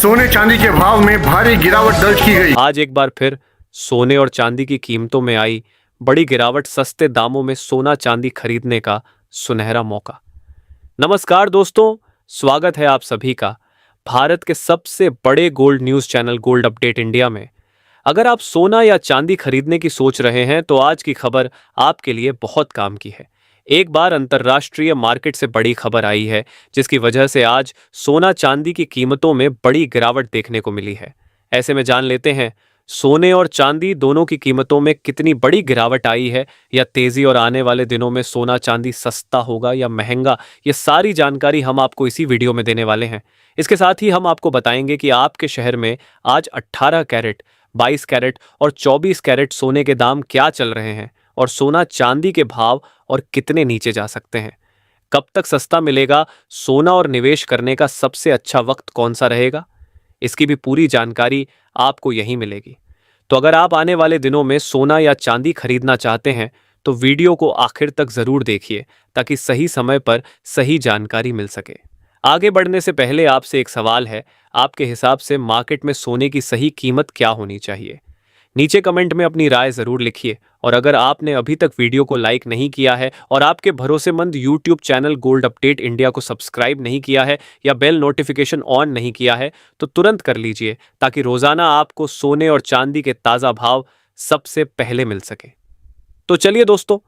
सोने चांदी के भाव में भारी गिरावट दर्ज की गई। आज एक बार फिर सोने और चांदी की कीमतों में आई बड़ी गिरावट। सस्ते दामों में सोना चांदी खरीदने का सुनहरा मौका। नमस्कार दोस्तों, स्वागत है आप सभी का भारत के सबसे बड़े gold news channel gold update India में। अगर आप सोना या चांदी खरीदने की सोच रहे हैं तो आज की खबर आपके लिए बहुत काम की है। एक बार अंतर्राष्ट्रीय मार्केट से बड़ी खबर आई है जिसकी वजह से आज सोना चांदी की कीमतों में बड़ी गिरावट देखने को मिली है। ऐसे में जान लेते हैं सोने और चांदी दोनों की कीमतों में कितनी बड़ी गिरावट आई है या तेजी, और आने वाले दिनों में सोना चांदी सस्ता होगा या महंगा। ये सारी जानकारी हम आपको इसी वीडियो में देने वाले हैं। इसके साथ ही हम आपको बताएंगे कि आपके शहर में आज 18 कैरेट, 22 कैरेट और 24 कैरेट सोने के दाम क्या चल रहे हैं और सोना चांदी के भाव और कितने नीचे जा सकते हैं। कब तक सस्ता मिलेगा, सोना और निवेश करने का सबसे अच्छा वक्त कौन सा रहेगा, इसकी भी पूरी जानकारी आपको यहीं मिलेगी। तो अगर आप आने वाले दिनों में सोना या चांदी खरीदना चाहते हैं तो वीडियो को आखिर तक जरूर देखिए ताकि सही समय पर सही जानकारी मिल सके। आगे बढ़ने से पहले आपसे एक सवाल है, आपके हिसाब से मार्केट में सोने की सही कीमत क्या होनी चाहिए? नीचे कमेंट में अपनी राय जरूर लिखिए। और अगर आपने अभी तक वीडियो को लाइक नहीं किया है और आपके भरोसेमंद YouTube channel gold update India को सब्सक्राइब नहीं किया है या बेल नोटिफिकेशन ऑन नहीं किया है तो तुरंत कर लीजिए ताकि रोजाना आपको सोने और चांदी के ताज़ा भाव सबसे पहले मिल सके। तो चलिए दोस्तों,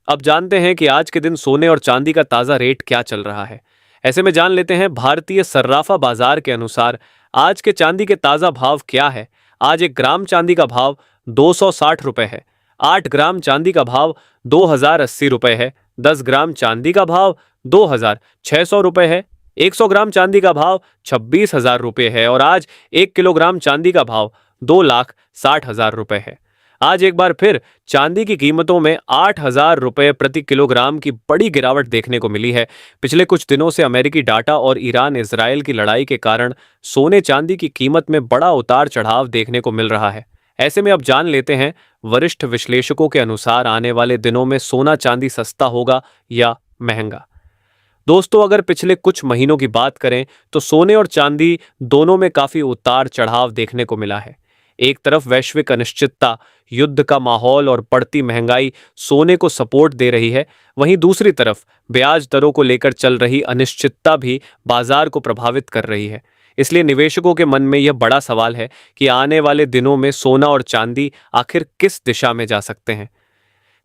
अब जानते हैं कि आज के दिन सोने और चांदी का ताज़ा रेट क्या चल रहा है। ऐसे में जान लेते हैं भारतीय सर्राफा बाजार के अनुसार आज के चांदी के ताज़ा भाव क्या है। आज 1 ग्राम चांदी का भाव 260 रुपए है। 8 ग्राम चांदी का भाव 2080 रुपए है। 10 ग्राम चांदी का भाव 2600 रुपए है। 100 ग्राम चांदी का भाव 26,000 रुपए है और आज 1 किलोग्राम चांदी का भाव 2,60,000 रुपए है। आज एक बार फिर चांदी की कीमतों में 8,000 रुपए प्रति किलोग्राम की बड़ी गिरावट देखने को मिली है। पिछले कुछ दिनों से अमेरिकी डाटा और ईरान इजराइल की लड़ाई के कारण सोने चांदी की कीमत में बड़ा उतार चढ़ाव देखने को मिल रहा है। ऐसे में अब जान लेते हैं वरिष्ठ विश्लेषकों के अनुसार आने वाले दिनों में सोना चांदी सस्ता होगा या महंगा। दोस्तों, अगर पिछले कुछ महीनों की बात करें तो सोने और चांदी दोनों में काफी उतार चढ़ाव देखने को मिला है। एक तरफ वैश्विक अनिश्चितता, युद्ध का माहौल और बढ़ती महंगाई सोने को सपोर्ट दे रही है, वहीं दूसरी तरफ ब्याज दरों को लेकर चल रही अनिश्चितता भी बाजार को प्रभावित कर रही है। इसलिए निवेशकों के मन में यह बड़ा सवाल है कि आने वाले दिनों में सोना और चांदी आखिर किस दिशा में जा सकते हैं।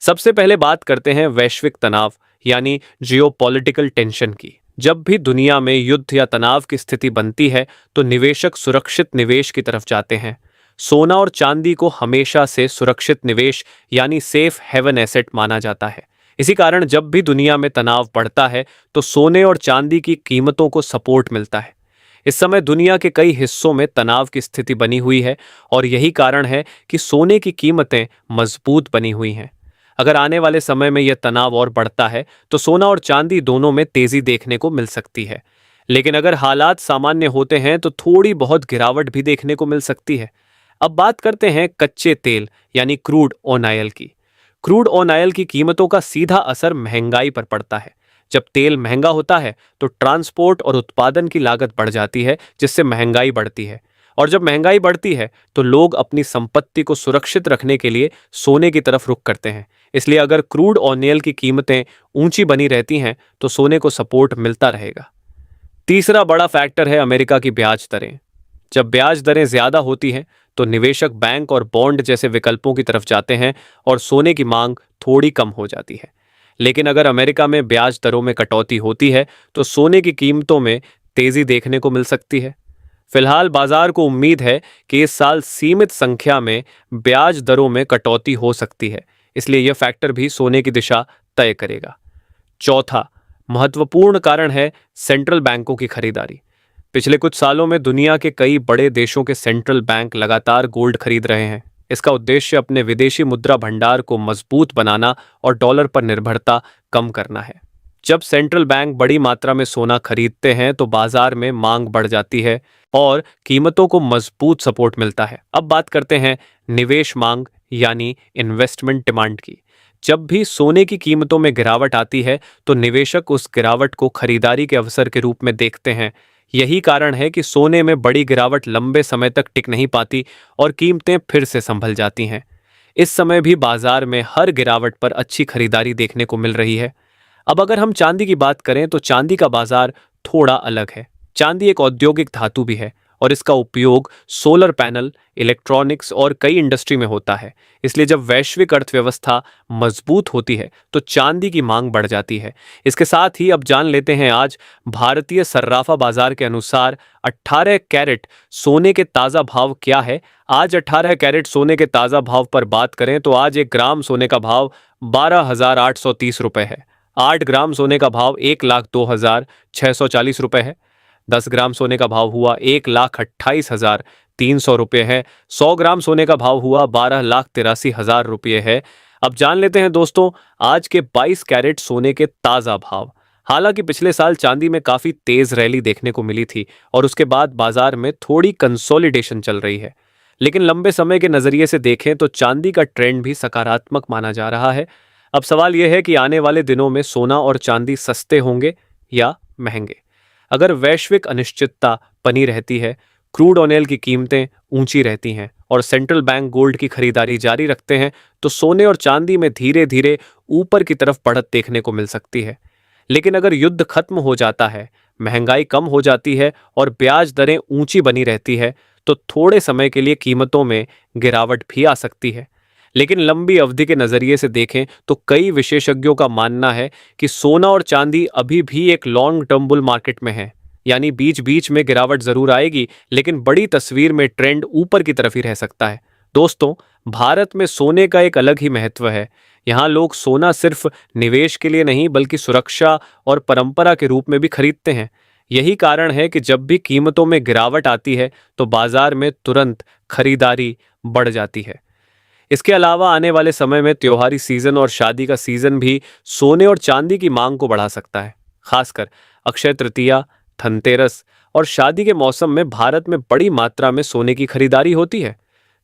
सबसे पहले बात करते हैं वैश्विक तनाव यानी जियोपॉलिटिकल टेंशन की। जब भी दुनिया में युद्ध या तनाव की स्थिति बनती है तो निवेशक सुरक्षित निवेश की तरफ जाते हैं। सोना और चांदी को हमेशा से सुरक्षित निवेश यानी सेफ हेवन एसेट माना जाता है। इसी कारण जब भी दुनिया में तनाव बढ़ता है तो सोने और चांदी की कीमतों को सपोर्ट मिलता है। इस समय दुनिया के कई हिस्सों में तनाव की स्थिति बनी हुई है और यही कारण है कि सोने की कीमतें मजबूत बनी हुई हैं। अगर आने वाले समय में यह तनाव और बढ़ता है तो सोना और चांदी दोनों में तेजी देखने को मिल सकती है। लेकिन अगर हालात सामान्य होते हैं तो थोड़ी बहुत गिरावट भी देखने को मिल सकती है। अब बात करते हैं कच्चे तेल यानी क्रूड ऑन ऑयल की। क्रूड ऑन ऑयल की कीमतों का सीधा असर महंगाई पर पड़ता है। जब तेल महंगा होता है तो ट्रांसपोर्ट और उत्पादन की लागत बढ़ जाती है, जिससे महंगाई बढ़ती है। और जब महंगाई बढ़ती है तो लोग अपनी संपत्ति को सुरक्षित रखने के लिए सोने की तरफ रुख करते हैं। इसलिए अगर क्रूड ऑन ऑयल की कीमतें ऊंची बनी रहती हैं तो सोने को सपोर्ट मिलता रहेगा। तीसरा बड़ा फैक्टर है अमेरिका की ब्याज दरें। जब ब्याज दरें ज्यादा होती हैं तो निवेशक बैंक और बॉन्ड जैसे विकल्पों की तरफ जाते हैं और सोने की मांग थोड़ी कम हो जाती है। लेकिन अगर अमेरिका में ब्याज दरों में कटौती होती है तो सोने की कीमतों में तेजी देखने को मिल सकती है। फिलहाल बाजार को उम्मीद है कि इस साल सीमित संख्या में ब्याज दरों में कटौती हो सकती है, इसलिए यह फैक्टर भी सोने की दिशा तय करेगा। चौथा महत्वपूर्ण कारण है सेंट्रल बैंकों की खरीदारी। पिछले कुछ सालों में दुनिया के कई बड़े देशों के सेंट्रल बैंक लगातार गोल्ड खरीद रहे हैं। इसका उद्देश्य अपने विदेशी मुद्रा भंडार को मजबूत बनाना और डॉलर पर निर्भरता कम करना है। जब सेंट्रल बैंक बड़ी मात्रा में सोना खरीदते हैं तो बाजार में मांग बढ़ जाती है और कीमतों को मजबूत सपोर्ट मिलता है। अब बात करते हैं निवेश मांग यानी इन्वेस्टमेंट डिमांड की। जब भी सोने की कीमतों में गिरावट आती है तो निवेशक उस गिरावट को खरीदारी के अवसर के रूप में देखते हैं। यही कारण है कि सोने में बड़ी गिरावट लंबे समय तक टिक नहीं पाती और कीमतें फिर से संभल जाती हैं। इस समय भी बाजार में हर गिरावट पर अच्छी खरीदारी देखने को मिल रही है। अब अगर हम चांदी की बात करें तो चांदी का बाजार थोड़ा अलग है। चांदी एक औद्योगिक धातु भी है और इसका उपयोग सोलर पैनल, इलेक्ट्रॉनिक्स और कई इंडस्ट्री में होता है। इसलिए जब वैश्विक अर्थव्यवस्था मजबूत होती है तो चांदी की मांग बढ़ जाती है। इसके साथ ही अब जान लेते हैं आज भारतीय सर्राफा बाजार के अनुसार 18 कैरेट सोने के ताज़ा भाव क्या है। आज 18 कैरेट सोने के ताज़ा भाव पर बात करें तो आज 1 ग्राम सोने का भाव 12,830 रुपये है। 8 ग्राम सोने का भाव 1,02,640 रुपये है। 10 ग्राम सोने का भाव हुआ 1,28,300 रुपये है। 100 ग्राम सोने का भाव हुआ 12,83,000 रुपये है। अब जान लेते हैं दोस्तों आज के 22 कैरेट सोने के ताज़ा भाव। हालांकि पिछले साल चांदी में काफ़ी तेज रैली देखने को मिली थी और उसके बाद बाजार में थोड़ी कंसोलिडेशन चल रही है, लेकिन लंबे समय के नज़रिए से देखें तो चांदी का ट्रेंड भी सकारात्मक माना जा रहा है। अब सवाल यह है कि आने वाले दिनों में सोना और चांदी सस्ते होंगे या महंगे। अगर वैश्विक अनिश्चितता बनी रहती है, क्रूड ऑयल की कीमतें ऊंची रहती हैं और सेंट्रल बैंक गोल्ड की खरीदारी जारी रखते हैं तो सोने और चांदी में धीरे धीरे ऊपर की तरफ बढ़त देखने को मिल सकती है। लेकिन अगर युद्ध खत्म हो जाता है, महंगाई कम हो जाती है और ब्याज दरें ऊंची बनी रहती है तो थोड़े समय के लिए कीमतों में गिरावट भी आ सकती है। लेकिन लंबी अवधि के नज़रिए से देखें तो कई विशेषज्ञों का मानना है कि सोना और चांदी अभी भी एक लॉन्ग टर्म बुल मार्केट में है। यानी बीच बीच में गिरावट जरूर आएगी, लेकिन बड़ी तस्वीर में ट्रेंड ऊपर की तरफ ही रह सकता है। दोस्तों, भारत में सोने का एक अलग ही महत्व है। यहाँ लोग सोना सिर्फ निवेश के लिए नहीं बल्कि सुरक्षा और परंपरा के रूप में भी खरीदते हैं। यही कारण है कि जब भी कीमतों में गिरावट आती है तो बाजार में तुरंत खरीदारी बढ़ जाती है। इसके अलावा आने वाले समय में त्योहारी सीजन और शादी का सीजन भी सोने और चांदी की मांग को बढ़ा सकता है। खासकर अक्षय तृतीया, धनतेरस और शादी के मौसम में भारत में बड़ी मात्रा में सोने की खरीदारी होती है।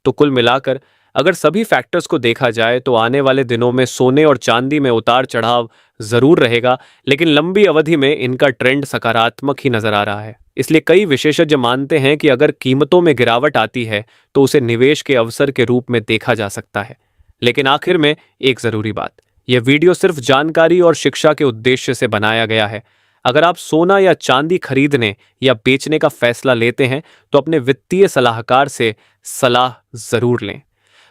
तो कुल मिलाकर अगर सभी फैक्टर्स को देखा जाए तो आने वाले दिनों में सोने और चांदी में उतार चढ़ाव जरूर रहेगा, लेकिन लंबी अवधि में इनका ट्रेंड सकारात्मक ही नजर आ रहा है। इसलिए कई विशेषज्ञ मानते हैं कि अगर कीमतों में गिरावट आती है तो उसे निवेश के अवसर के रूप में देखा जा सकता है। लेकिन आखिर में एक जरूरी बात, यह वीडियो सिर्फ जानकारी और शिक्षा के उद्देश्य से बनाया गया है। अगर आप सोना या चांदी खरीदने या बेचने का फैसला लेते हैं तो अपने वित्तीय सलाहकार से सलाह जरूर लें।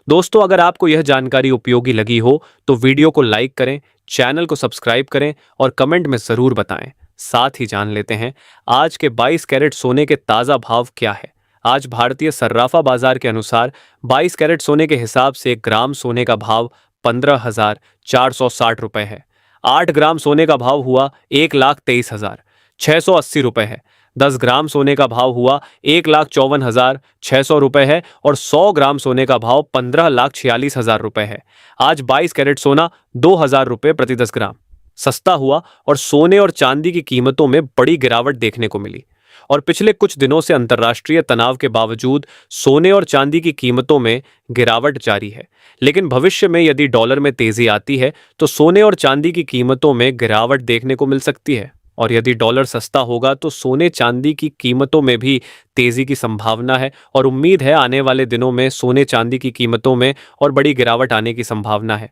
दोस्तों, अगर आपको यह जानकारी उपयोगी लगी हो तो वीडियो को लाइक करें, चैनल को सब्सक्राइब करें और कमेंट में जरूर बताएं। साथ ही जान लेते हैं आज के 22 कैरेट सोने के ताज़ा भाव क्या है। आज भारतीय सर्राफा बाजार के अनुसार 22 कैरेट सोने के हिसाब से 1 ग्राम सोने का भाव 15,460 रुपये है। 8 ग्राम सोने का भाव हुआ 1,23,680 रुपये है। 10 ग्राम सोने का भाव हुआ 1,54,600 रुपये है और 100 ग्राम सोने का भाव 15,46,000 रुपये है। आज 22 कैरेट सोना 2,000 रुपये प्रति 10 ग्राम सस्ता हुआ और सोने और चांदी की कीमतों में बड़ी गिरावट देखने को मिली। और पिछले कुछ दिनों से अंतर्राष्ट्रीय तनाव के बावजूद सोने और चांदी की कीमतों में गिरावट जारी है। लेकिन भविष्य में यदि डॉलर में तेजी आती है तो सोने और चांदी की कीमतों में गिरावट देखने को मिल सकती है। और यदि डॉलर सस्ता होगा तो सोने चांदी की कीमतों में भी तेजी की संभावना है और उम्मीद है आने वाले दिनों में सोने चांदी की कीमतों में और बड़ी गिरावट आने की संभावना है।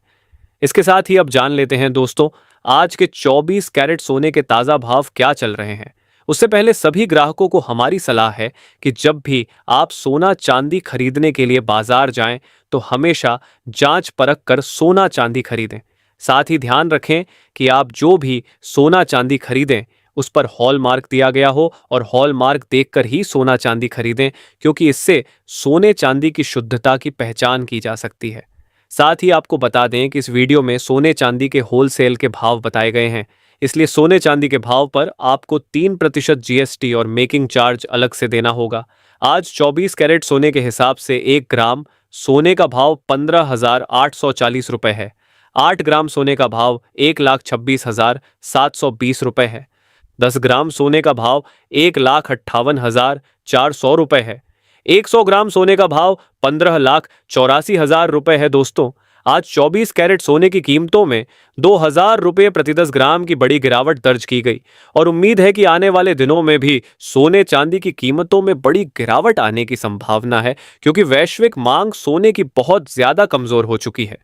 इसके साथ ही अब जान लेते हैं दोस्तों आज के 24 कैरेट सोने के ताज़ा भाव क्या चल रहे हैं। उससे पहले सभी ग्राहकों को हमारी सलाह है कि जब भी आप सोना चांदी खरीदने के लिए बाजार जाएं तो हमेशा जांच परख कर सोना चांदी खरीदें। साथ ही ध्यान रखें कि आप जो भी सोना चांदी खरीदें उस पर हॉलमार्क दिया गया हो और हॉलमार्क देखकर ही सोना चांदी खरीदें, क्योंकि इससे सोने चांदी की शुद्धता की पहचान की जा सकती है। साथ ही आपको बता दें कि इस वीडियो में सोने चांदी के होलसेल के भाव बताए गए हैं, इसलिए सोने चांदी के भाव पर आपको 3% GST और मेकिंग चार्ज अलग से देना होगा। आज 24 कैरेट सोने के हिसाब से 1 ग्राम सोने का भाव 15,840 रुपये है। 8 ग्राम सोने का भाव 1,26,720 रुपये है। 10 ग्राम सोने का भाव 1,58,400 रुपये है। 100 ग्राम सोने का भाव 15,84,000 रुपये है। दोस्तों, आज 24 कैरेट सोने की कीमतों में 2000 रुपये प्रति 10 ग्राम की बड़ी गिरावट दर्ज की गई और उम्मीद है कि आने वाले दिनों में भी सोने चांदी की कीमतों में बड़ी गिरावट आने की संभावना है, क्योंकि वैश्विक मांग सोने की बहुत ज्यादा कमजोर हो चुकी है।